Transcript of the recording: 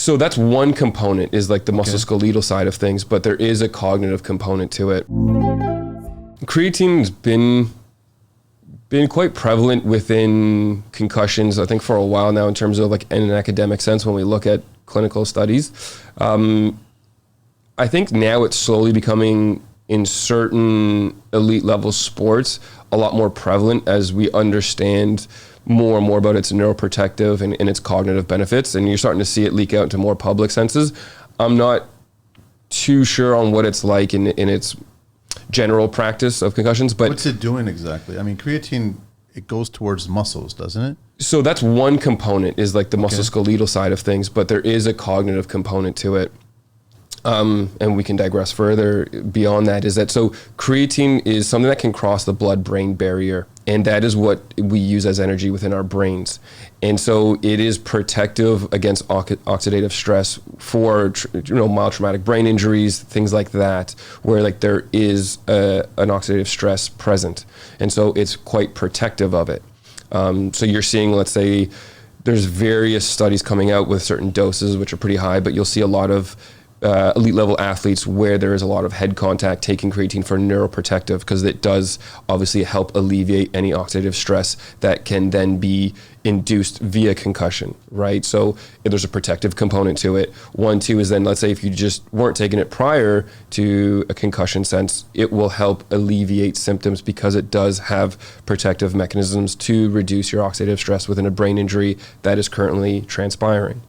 So that's one component, is like the musculoskeletal side of things, but there is a cognitive component to it. Creatine's been quite prevalent within concussions, I think, for a while now, in terms of like in an academic sense when we look at clinical studies. I think now it's slowly becoming, in certain elite level sports, a lot more prevalent as we understand more and more about its neuroprotective and its cognitive benefits, and you're starting to see it leak out into more public senses. I'm not too sure on what it's like in its general practice of concussions, but what's it doing exactly? I mean, creatine, it goes towards muscles, doesn't it? So that's one component, is like the musculoskeletal side of things, but there is a cognitive component to it. And we can digress further beyond that, is that so creatine is something that can cross the blood-brain barrier, and that is what we use as energy within our brains. And so it is protective against oxidative stress for mild traumatic brain injuries, things like that, where like there is an oxidative stress present. And so it's quite protective of it. So you're seeing, let's say, there's various studies coming out with certain doses which are pretty high, but you'll see a lot of elite level athletes where there is a lot of head contact taking creatine for neuroprotective, because it does obviously help alleviate any oxidative stress that can then be induced via concussion, right? So there's a protective component to it. One, two is then, let's say if you just weren't taking it prior to a concussion sense, it will help alleviate symptoms because it does have protective mechanisms to reduce your oxidative stress within a brain injury that is currently transpiring.